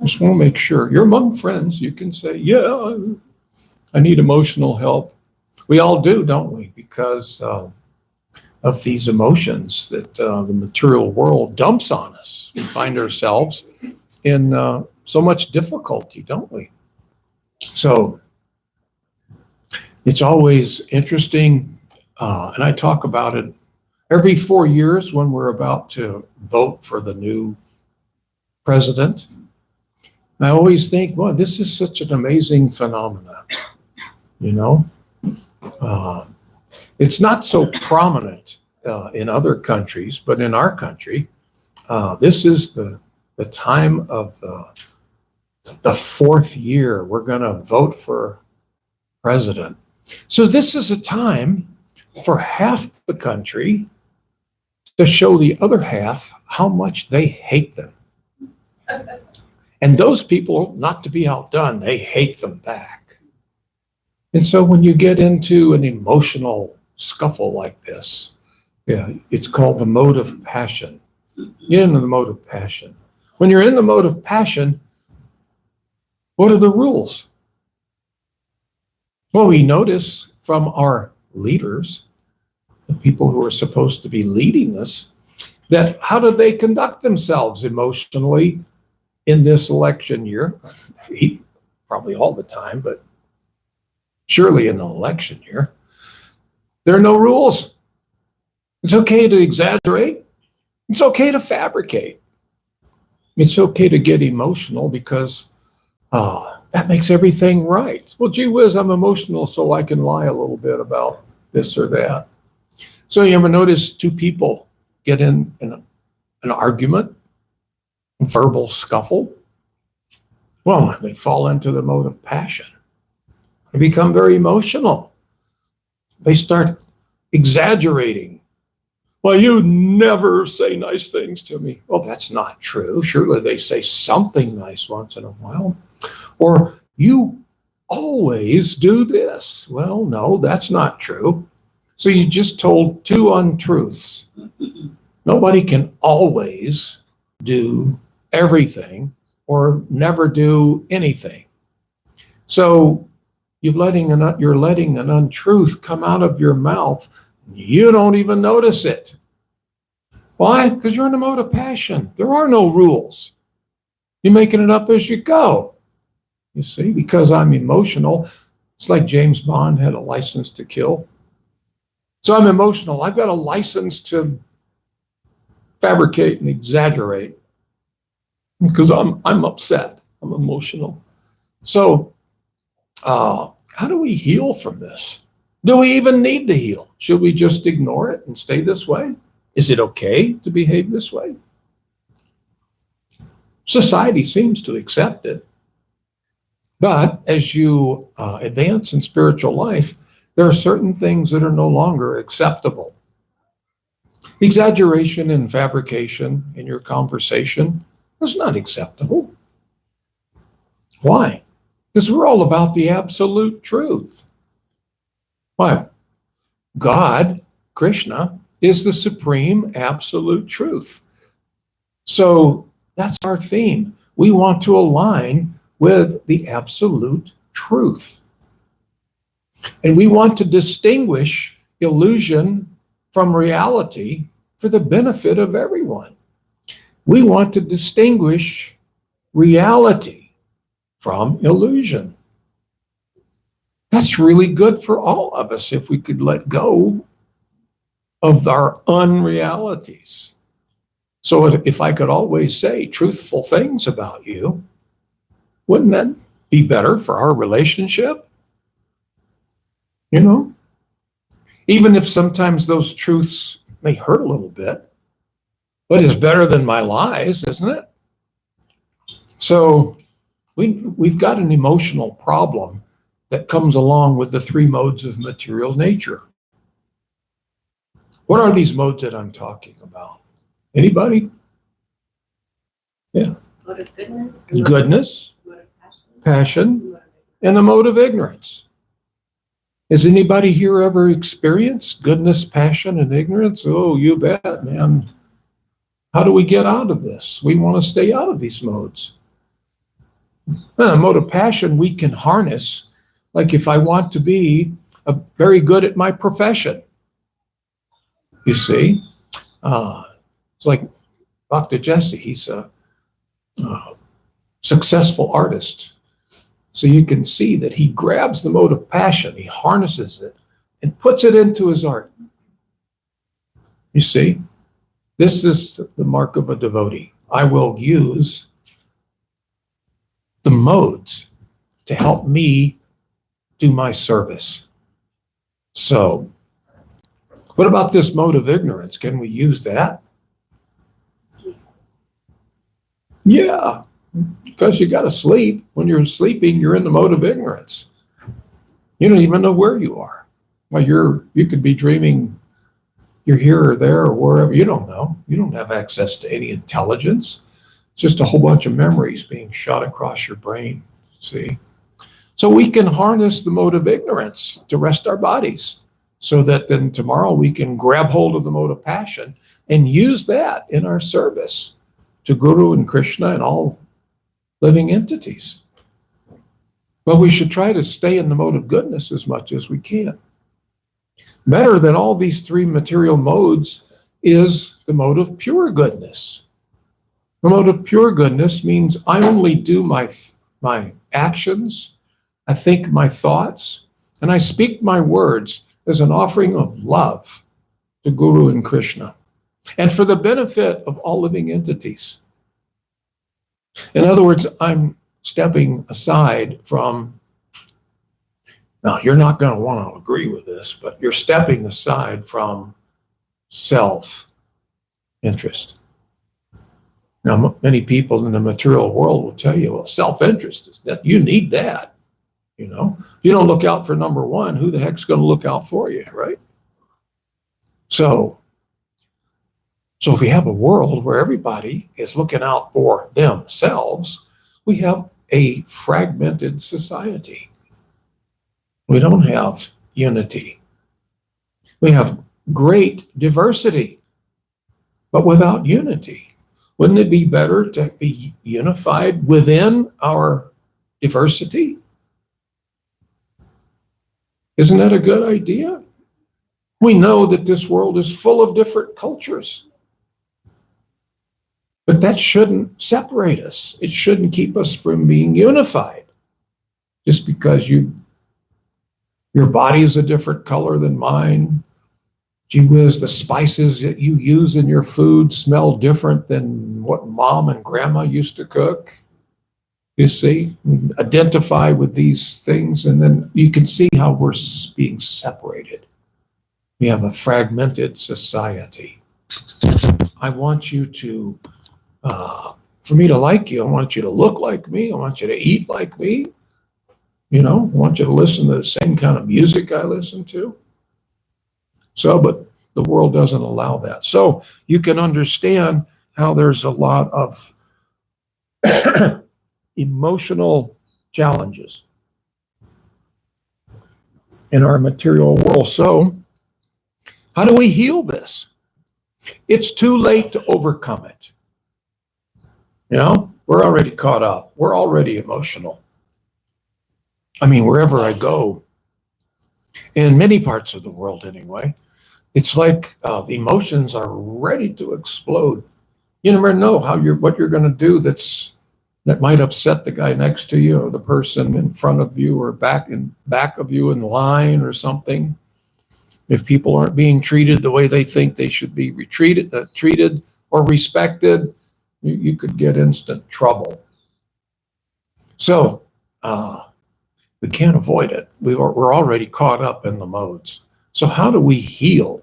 Just want to make sure. You're among friends. You can say, yeah, I need emotional help. We all do, don't we? Because of these emotions that the material world dumps on us. We find ourselves in so much difficulty, don't we? So it's always interesting, and I talk about it every 4 years when we're about to vote for the new president. I always think, well, this is such an amazing phenomenon, you know? It's not so prominent in other countries, but in our country, this is the time of the fourth year we're going to vote for president. So this is a time for half the country to show the other half how much they hate them. And those people, not to be outdone, they hate them back. And so when you get into an emotional scuffle like this, yeah, it's called the mode of passion. Get into the mode of passion. When you're in the mode of passion, what are the rules? Well, we notice from our leaders, the people who are supposed to be leading us, that how do they conduct themselves emotionally in this election year? Probably all the time, but surely in an election year. There are no rules. It's okay to exaggerate. It's okay to fabricate. It's okay to get emotional because that makes everything right. Well, gee whiz, I'm emotional, so I can lie a little bit about this or that. So you ever notice two people get in an argument, a verbal scuffle? Well, they fall into the mode of passion. They become very emotional. They start exaggerating. Well, you never say nice things to me. Well, that's not true. Surely they say something nice once in a while. Or you always do this. Well, no, that's not true. So you just told two untruths. Nobody can always do everything or never do anything. So you're letting an untruth come out of your mouth. You don't even notice it. Why? Because you're in the mode of passion. There are no rules. You're making it up as you go. You see, because I'm emotional. It's like James Bond had a license to kill. So I'm emotional. I've got a license to fabricate and exaggerate because I'm upset. I'm emotional. So how do we heal from this? Do we even need to heal? Should we just ignore it and stay this way? Is it okay to behave this way? Society seems to accept it. But as you advance in spiritual life, there are certain things that are no longer acceptable. Exaggeration and fabrication in your conversation is not acceptable. Why? Because we're all about the absolute truth. Why? God, Krishna, is the supreme absolute truth. So that's our theme. We want to align with the absolute truth. And we want to distinguish illusion from reality for the benefit of everyone. We want to distinguish reality from illusion. That's really good for all of us if we could let go of our unrealities. So if I could always say truthful things about you, wouldn't that be better for our relationship? You know, even if sometimes those truths may hurt a little bit, but it's better than my lies, isn't it? So we've got an emotional problem that comes along with the three modes of material nature. What are these modes that I'm talking about? Anybody? Yeah. Mode of goodness. Goodness, Mode of passion, and the mode of ignorance. Has anybody here ever experienced goodness, passion, and ignorance? Oh, you bet, man. How do we get out of this? We want to stay out of these modes. A mode of passion we can harness, like if I want to be very good at my profession, you see. It's like Dr. Jesse, he's a successful artist. So you can see that he grabs the mode of passion, he harnesses it, and puts it into his art. You see, this is the mark of a devotee. I will use the modes to help me do my service. So, what about this mode of ignorance? Can we use that? Yeah, because you got to sleep. When you're sleeping, you're in the mode of ignorance. You don't even know where you are. Well, you could be dreaming you're here or there or wherever. You don't know. You don't have access to any intelligence. It's just a whole bunch of memories being shot across your brain, see? So we can harness the mode of ignorance to rest our bodies so that then tomorrow we can grab hold of the mode of passion and use that in our service to Guru and Krishna and all living entities. But we should try to stay in the mode of goodness as much as we can. Better than all these three material modes is the mode of pure goodness. The mode of pure goodness means I only do my actions, I think my thoughts, and I speak my words as an offering of love to Guru and Krishna, and for the benefit of all living entities. In other words, I'm stepping aside from, now you're not going to want to agree with this, but you're stepping aside from self-interest. Now, many people in the material world will tell you, well, self-interest is that you need that. You know, if you don't look out for number one, who the heck's going to look out for you, right? So if we have a world where everybody is looking out for themselves, we have a fragmented society. We don't have unity. We have great diversity, but without unity. Wouldn't it be better to be unified within our diversity? Isn't that a good idea? We know that this world is full of different cultures, but that shouldn't separate us. It shouldn't keep us from being unified. Just because your body is a different color than mine, gee whiz, the spices that you use in your food smell different than what mom and grandma used to cook. You see, identify with these things, and then you can see how we're being separated. We have a fragmented society. I want you to, for me to like you, I want you to look like me. I want you to eat like me. You know, I want you to listen to the same kind of music I listen to. So, but the world doesn't allow that. So you can understand how there's a lot of emotional challenges in our material world. So how do we heal this? It's too late to overcome it. You know, we're already caught up. We're already emotional. I mean, wherever I go, in many parts of the world anyway, it's like the emotions are ready to explode. You never know what you're going to do that might upset the guy next to you or the person in front of you or back of you in line or something. If people aren't being treated the way they think they should be treated or respected, you could get instant trouble. So we can't avoid it. We're already caught up in the modes. So how do we heal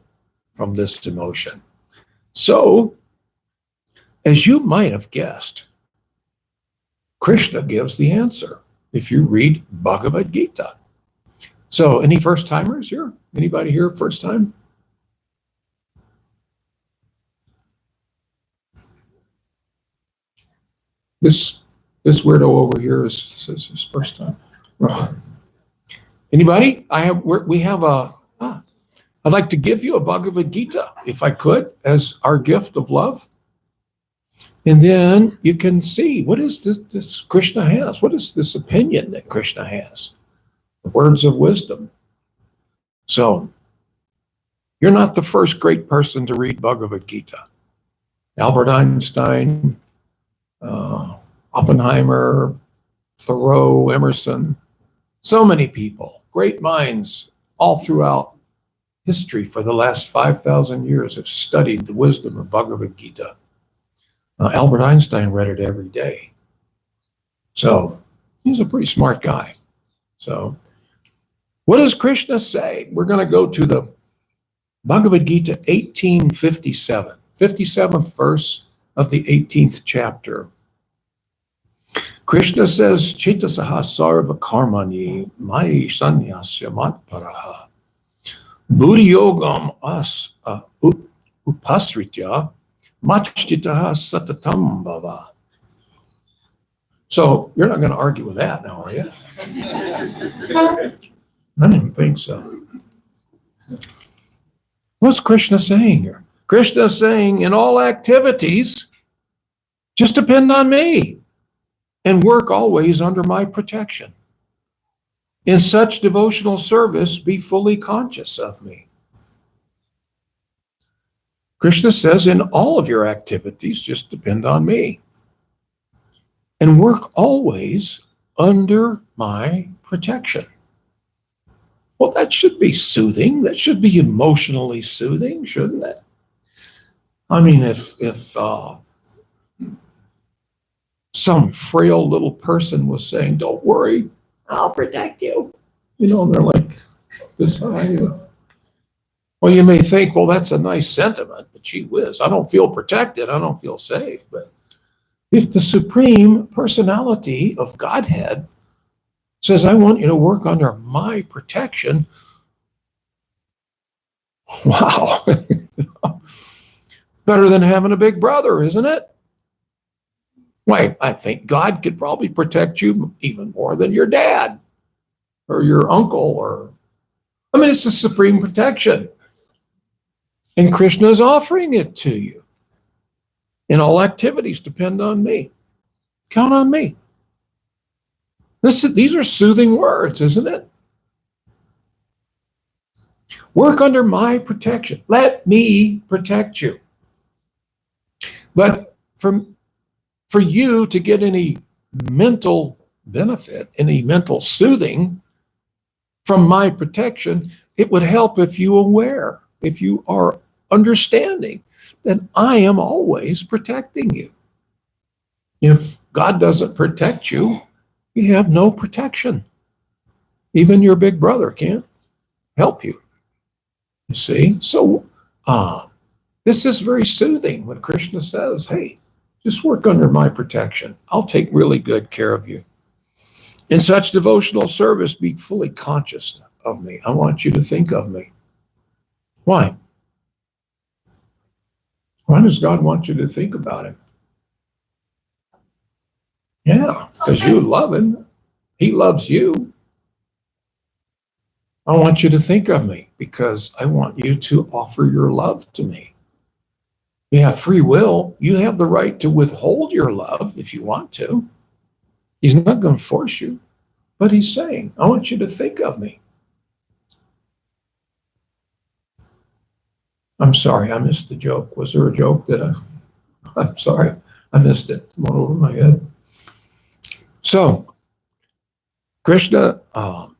from this emotion? So, as you might have guessed, Krishna gives the answer if you read Bhagavad Gita. So, any first timers here? Anybody here first time? This weirdo over here says his first time. Anybody? I'd like to give you a Bhagavad Gita, if I could, as our gift of love. And then you can see, what is this Krishna has? What is this opinion that Krishna has? The words of wisdom. So you're not the first great person to read Bhagavad Gita. Albert Einstein, Oppenheimer, Thoreau, Emerson, so many people, great minds all throughout history for the last 5,000 years have studied the wisdom of Bhagavad Gita. Albert Einstein read it every day. So he's a pretty smart guy. So what does Krishna say? We're going to go to the Bhagavad Gita 1857, 57th verse of the 18th chapter. Krishna says, Chitasaha sarva karmani mai sanyasya matparaha buddhi yogam upasritya machchitaha satatam bhava. So you're not going to argue with that now, are you? I didn't think so. What's Krishna saying here? Krishna is saying, in all activities, just depend on me and work always under my protection. In such devotional service, be fully conscious of me. Krishna says, in all of your activities, just depend on me and work always under my protection. Well, that should be soothing. That should be emotionally soothing, shouldn't it? I mean, if some frail little person was saying, don't worry, I'll protect you. You know, and they're like this high. Well, you may think, well, that's a nice sentiment, but gee whiz, I don't feel protected. I don't feel safe. But if the Supreme Personality of Godhead says, I want you to work under my protection, wow. Better than having a big brother, isn't it? Why, I think God could probably protect you even more than your dad or your uncle, it's the supreme protection. And Krishna is offering it to you. In all activities, depend on me. Count on me. These are soothing words, isn't it? Work under my protection. Let me protect you. But for you to get any mental benefit, any mental soothing from my protection, it would help if you are understanding that I am always protecting you. If God doesn't protect you, you have no protection. Even your big brother can't help you. You see? So this is very soothing when Krishna says, hey, just work under my protection. I'll take really good care of you. In such devotional service, be fully conscious of me. I want you to think of me. Why? Why does God want you to think about him? Yeah, because you love him. He loves you. I want you to think of me because I want you to offer your love to me. You have free will. You have the right to withhold your love if you want to. He's not going to force you, but he's saying, I want you to think of me. I'm sorry, I missed the joke. Was there a joke I'm sorry, I missed it. It went over my head. So, Krishna, Srila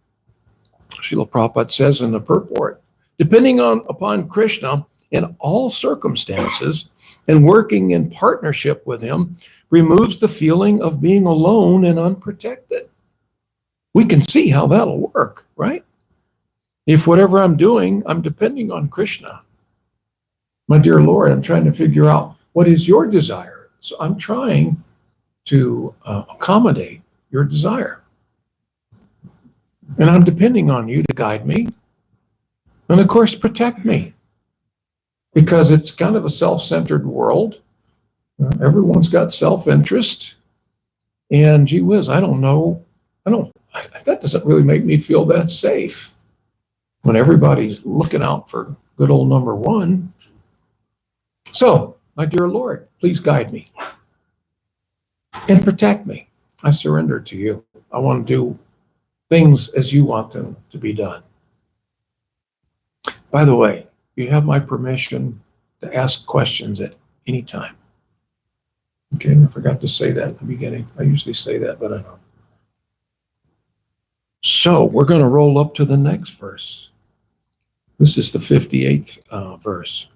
Prabhupada says in the purport, depending upon Krishna in all circumstances and working in partnership with him removes the feeling of being alone and unprotected. We can see how that'll work, right? If whatever I'm doing, I'm depending on Krishna. My dear Lord, I'm trying to figure out what is your desire. So I'm trying to accommodate your desire. And I'm depending on you to guide me. And of course, protect me. Because it's kind of a self-centered world. Everyone's got self-interest. And gee whiz, I don't know. That doesn't really make me feel that safe. When everybody's looking out for good old number one. So, my dear Lord, please guide me. and protect me. I surrender to you. I want to do things as you want them to be done. By the way, you have my permission to ask questions at any time. Okay, I forgot to say that in the beginning. I usually say that, but I don't. So we're going to roll up to the next verse. This is the 58th verse.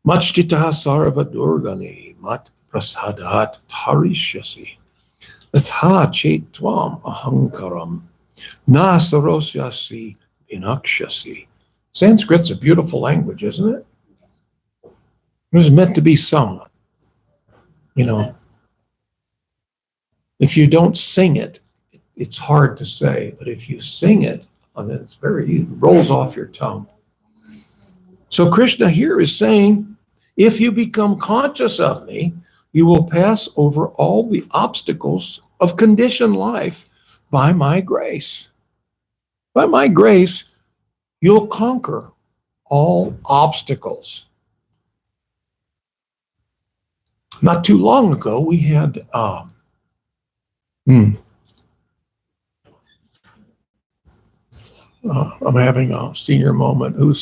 Machchita sarva durgani mat prasadat tarishyasi tatha chetvam ahankaram nasarosyasi inakshasi. Sanskrit's a beautiful language, isn't it? It was meant to be sung. You know, if you don't sing it, it's hard to say, but if you sing it, then it's it rolls off your tongue. So Krishna here is saying, if you become conscious of me, you will pass over all the obstacles of conditioned life by my grace. By my grace, you'll conquer all obstacles. Not too long ago, we had I'm having a senior moment. We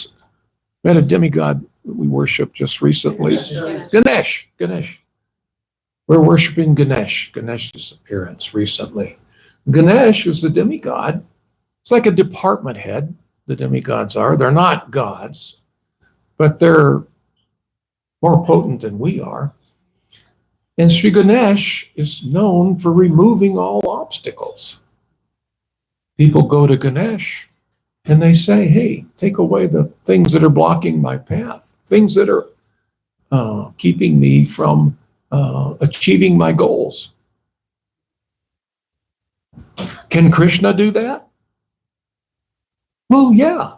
had a demigod we worshiped just recently. Ganesh. We're worshiping Ganesh's appearance recently. Ganesh is the demigod. It's like a department head, the demigods are. They're not gods, but they're more potent than we are. And Sri Ganesh is known for removing all obstacles. People go to Ganesh and they say, hey, take away the things that are blocking my path, things that are keeping me from achieving my goals. Can Krishna do that? Well, yeah.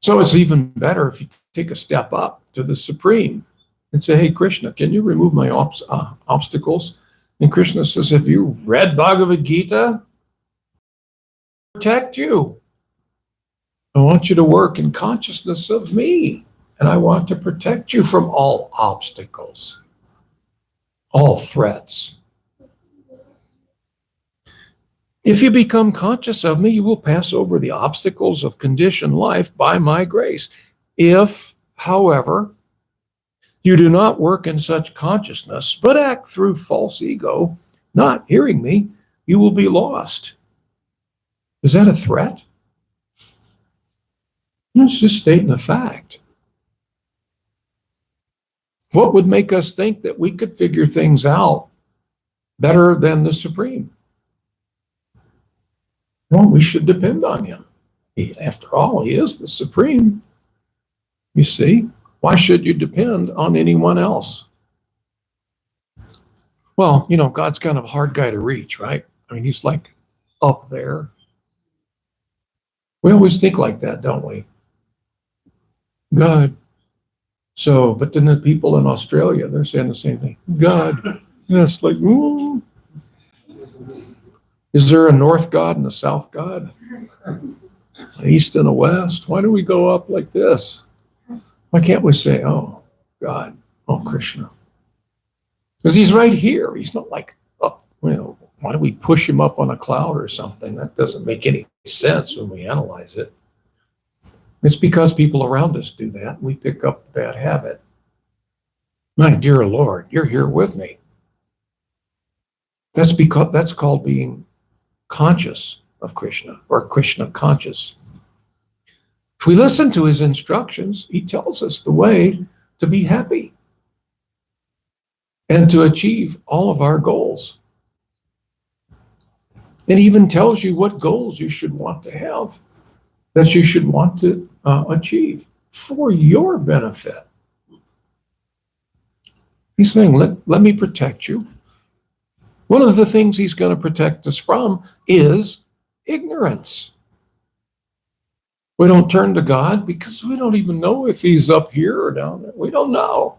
So it's even better if you take a step up to the Supreme and say, hey, Krishna, can you remove my obstacles? And Krishna says, have you read Bhagavad Gita? Protect you. I want you to work in consciousness of me, and I want to protect you from all obstacles, all threats. If you become conscious of me, you will pass over the obstacles of conditioned life by my grace. If, however, you do not work in such consciousness, but act through false ego, not hearing me, you will be lost. Is that a threat? It's just stating a fact. What would make us think that we could figure things out better than the Supreme? Well, we should depend on him. After all, he is the Supreme. You see? Why should you depend on anyone else? Well, you know, God's kind of a hard guy to reach, right? I mean, he's like up there. We always think like that, don't we? God. So, but then the people in Australia, they're saying the same thing. God. And it's like, ooh. Is there a north God and a south God? An east and a west? Why do we go up like this? Why can't we say, oh, God, oh, Krishna? Because he's right here. He's not like up, you know, why do we push him up on a cloud or something? That doesn't make any sense when we analyze it. It's because people around us do that. And we pick up the bad habit. My dear Lord, you're here with me. That's called being conscious of Krishna, or Krishna conscious. If we listen to his instructions, he tells us the way to be happy and to achieve all of our goals. It even tells you what goals you should want to have, that you should want to achieve for your benefit. He's saying, let me protect you. One of the things he's going to protect us from is ignorance. We don't turn to God because we don't even know if he's up here or down there. We don't know.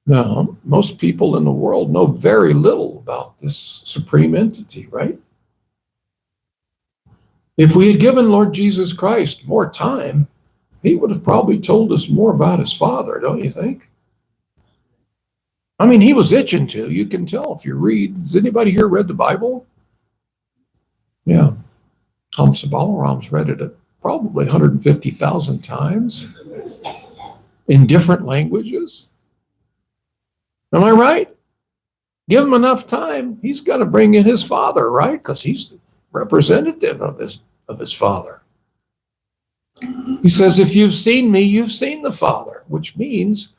No, most people in the world know very little about this supreme entity, right? If we had given Lord Jesus Christ more time, he would have probably told us more about his Father, don't you think? I mean, he was itching to. You can tell if you read. Has anybody here read the Bible? Yeah. Hamsa Balaram's read it probably 150,000 times in different languages. Am I right? Give him enough time, he's going to bring in his father, right? Because he's the representative of his father. He says, if you've seen me, you've seen the Father, which means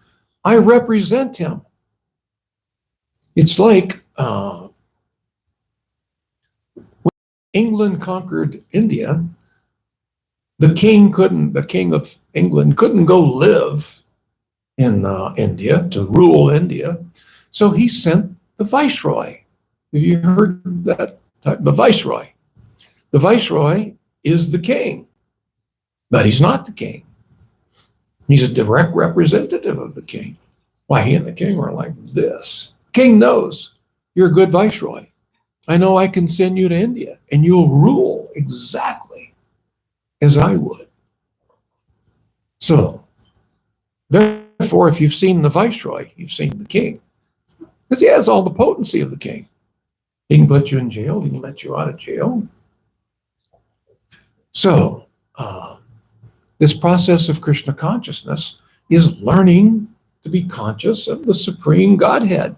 I represent him. It's like when England conquered India, the king of England couldn't go live in India to rule India. So he sent the viceroy. Have you heard that? The viceroy. The viceroy is the king, but he's not the king. He's a direct representative of the king. Why, he and the king were like this. King knows you're a good viceroy. I know I can send you to India and you'll rule exactly as I would. So, therefore, if you've seen the viceroy, you've seen the king. Because he has all the potency of the king. He can put you in jail. He can let you out of jail. So, this process of Krishna consciousness is learning to be conscious of the Supreme Godhead.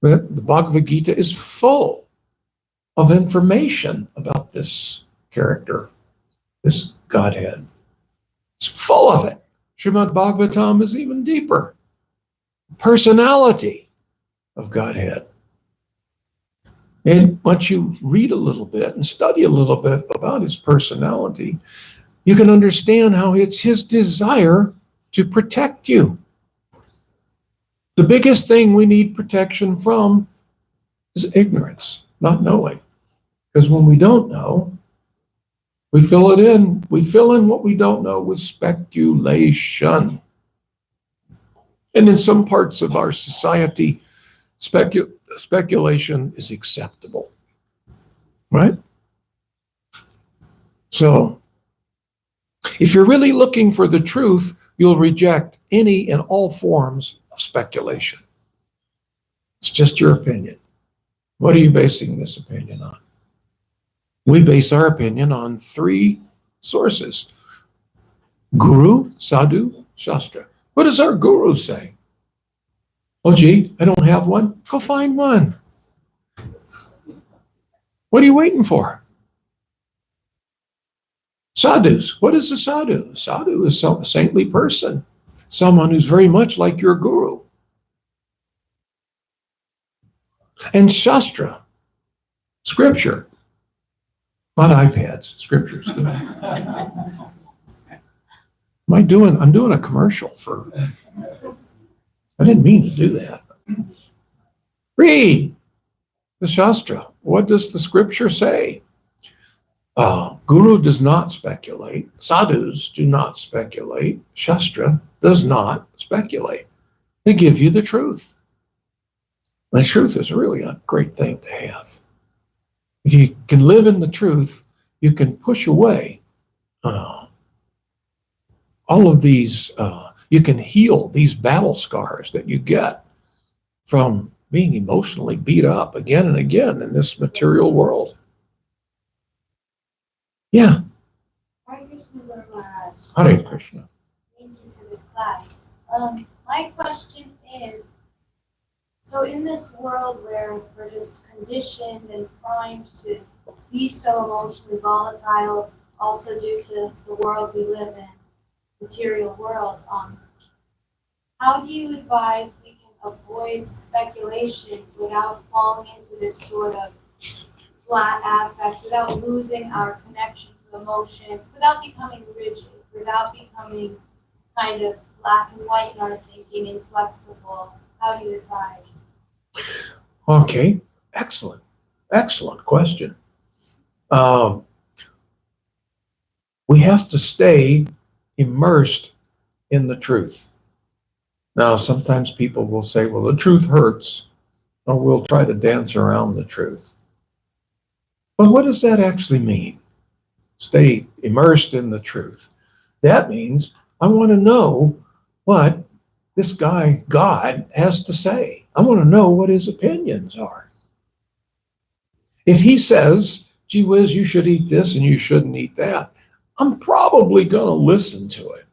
But the Bhagavad Gita is full of information about this character, this Godhead. It's full of it. Srimad Bhagavatam is even deeper. Personality of Godhead. And once you read a little bit and study a little bit about his personality, you can understand how it's his desire to protect you. The biggest thing we need protection from is ignorance, not knowing. Because when we don't know, we fill it in. We fill in what we don't know with speculation. And in some parts of our society, speculation is acceptable, right? So, if you're really looking for the truth, you'll reject any and all forms of speculation. It's just your opinion. What are you basing this opinion on? We base our opinion on 3 sources: Guru, Sadhu, Shastra. What does our Guru say? Oh, gee, I don't have one. Go find one. What are you waiting for? Sadhus. What is a sadhu? A sadhu is a saintly person, someone who's very much like your guru. And Shastra, scripture, not iPads, scriptures. I'm doing a commercial for, I didn't mean to do that. Read the Shastra. What does the scripture say? Guru does not speculate. Sadhus do not speculate. Shastra does not speculate. They give you the truth. The truth is really a great thing to have. If you can live in the truth, you can push away all of these, you can heal these battle scars that you get from being emotionally beat up again and again in this material world. Yeah. Hare Krishna Guru Maharaj. Hare Krishna. Thank you for the class. My question is, so in this world where we're just conditioned and primed to be so emotionally volatile, also due to the world we live in, material world, how do you advise we can avoid speculation without falling into this sort of flat affect, without losing our connection to emotion, without becoming rigid, without becoming kind of black and white in our thinking, inflexible? How do you advise? Okay, excellent question. We have to stay immersed in the truth. Now, sometimes people will say, well, the truth hurts, or we'll try to dance around the truth. But what does that actually mean? Stay immersed in the truth. That means I want to know what this guy, God, has to say. I want to know what his opinions are. If he says, gee whiz, you should eat this and you shouldn't eat that, I'm probably going to listen to it.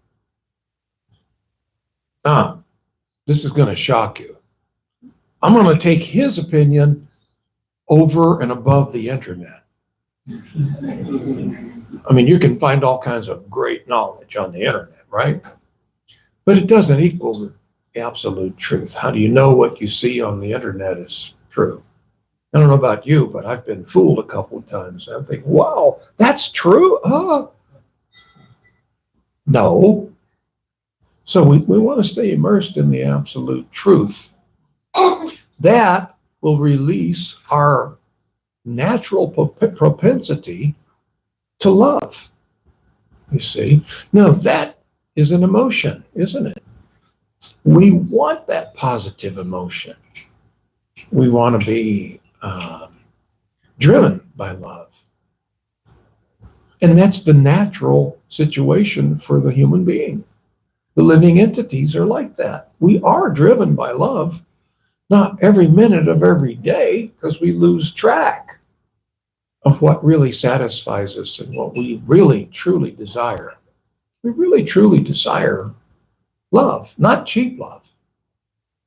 This is going to shock you. I'm going to take his opinion over and above the internet. I mean, you can find all kinds of great knowledge on the internet, right? But it doesn't equal the absolute truth. How do you know what you see on the internet is true? I don't know about you, but I've been fooled a couple of times. I'm thinking, wow, that's true? No. So we want to stay immersed in the absolute truth. That will release our natural propensity to love. You see? Now that is an emotion, isn't it? We want that positive emotion. We want to be driven by love. And that's the natural situation for the human being. The living entities are like that. We are driven by love, not every minute of every day, because we lose track of what really satisfies us and what we really, truly desire. We really, truly desire love, not cheap love.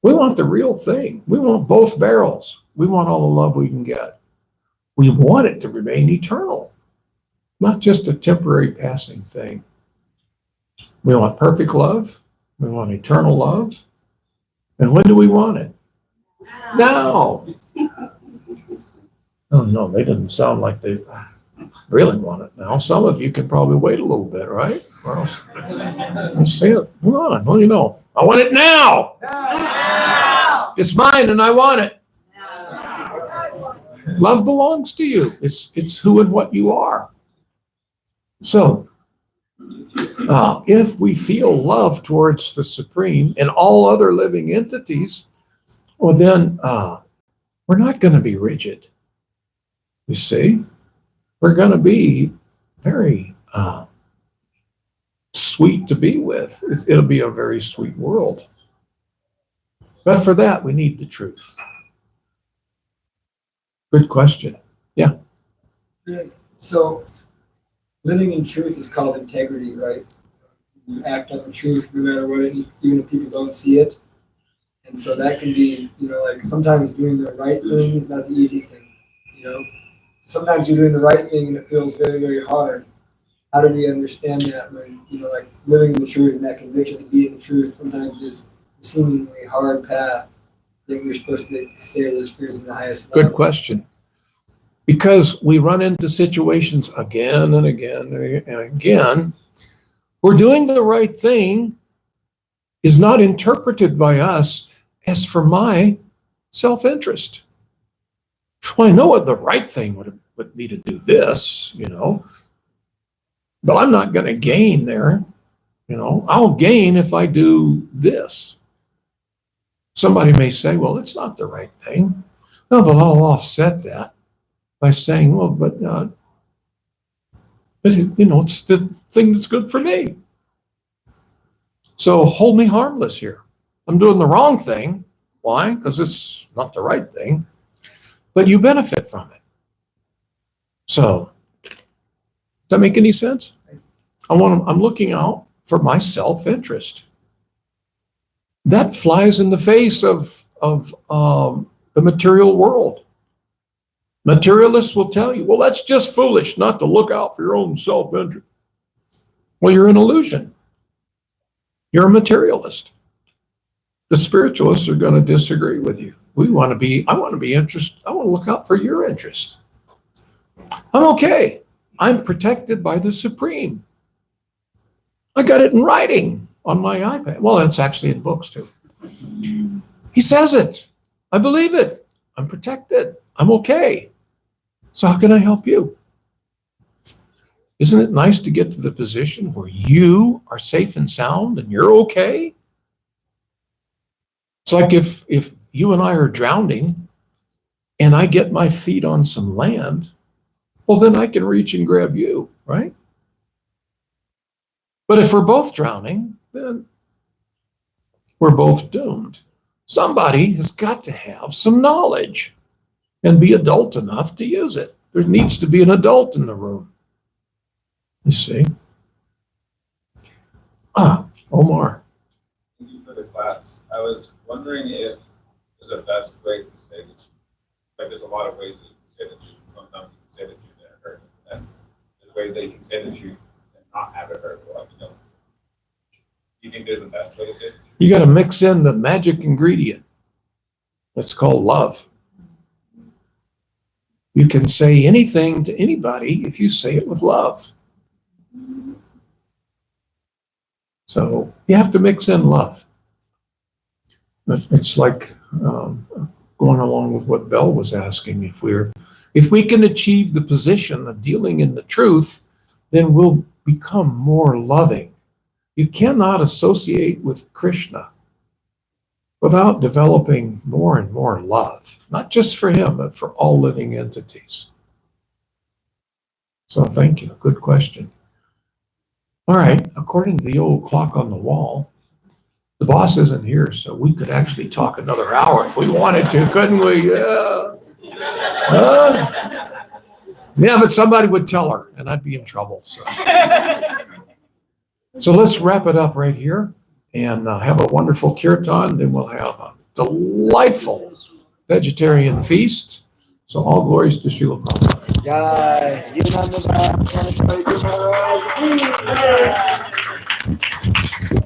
We want the real thing. We want both barrels. We want all the love we can get. We want it to remain eternal, not just a temporary passing thing. We want perfect love. We want eternal love. And when do we want it? Now. Oh, no, they didn't sound like they really want it now. Some of you can probably wait a little bit, right? Or else, let's see it. Come on, what do you know? I want it now. Now. It's mine and I want it. Now. Love belongs to you. It's who and what you are. So, if we feel love towards the Supreme and all other living entities, well, then we're not going to be rigid. You see, we're going to be very sweet to be with. It'll be a very sweet world. But for that, we need the truth. Good question. Yeah. So, living in truth is called integrity, right? You act on the truth no matter what, even if people don't see it. And so that can be, like sometimes doing the right thing is not the easy thing, Sometimes you're doing the right thing and it feels very, very hard. How do we understand that when, like living in the truth and that conviction of being the truth sometimes is a seemingly hard path that we're supposed to say we're experiencing the highest level? Good question. Because we run into situations again and again and again, we're doing the right thing is not interpreted by us as for my self-interest. Well, I know what the right thing would be to do this, but I'm not going to gain there. I'll gain if I do this. Somebody may say, well, it's not the right thing. No, but I'll offset that by saying, well, but it's the thing that's good for me. So hold me harmless here. I'm doing the wrong thing. Why? Because it's not the right thing. But you benefit from it. So, does that make any sense? I'm looking out for my self-interest. That flies in the face of the material world. Materialists will tell you, well, that's just foolish not to look out for your own self-interest. Well, you're an illusion. You're a materialist. The spiritualists are going to disagree with you. I want to be interested. I want to look out for your interest. I'm okay. I'm protected by the Supreme. I got it in writing on my iPad. Well, it's actually in books too. He says it. I believe it. I'm protected. I'm okay. So how can I help you? Isn't it nice to get to the position where you are safe and sound and you're okay? It's like if you and I are drowning and I get my feet on some land, well, then I can reach and grab you, right? But if we're both drowning, then we're both doomed. Somebody has got to have some knowledge and be adult enough to use it. There needs to be an adult in the room. You see? Omar. Thank you for the class. I was wondering if there's a best way to say the truth. Like, there's a lot of ways that you can say the truth. Sometimes you can say the truth and it hurts. And there's ways that you can say the truth and not have it hurt. Well, do you think there's the best way to say the truth? You got to mix in the magic ingredient. It's called love. You can say anything to anybody if you say it with love. So you have to mix in love. But it's like going along with what Bell was asking. If we can achieve the position of dealing in the truth, then we'll become more loving. You cannot associate with Krishna without developing more and more love, not just for him, but for all living entities. So thank you. Good question. All right. According to the old clock on the wall, the boss isn't here, so we could actually talk another hour if we wanted to, couldn't we? Yeah. Yeah, but somebody would tell her, and I'd be in trouble. So let's wrap it up right here and have a wonderful kirtan. Then we'll have a delightful vegetarian feast. So all glories to Srila Prabhupada. Jai Jivananda, Vanacari, Maharaj.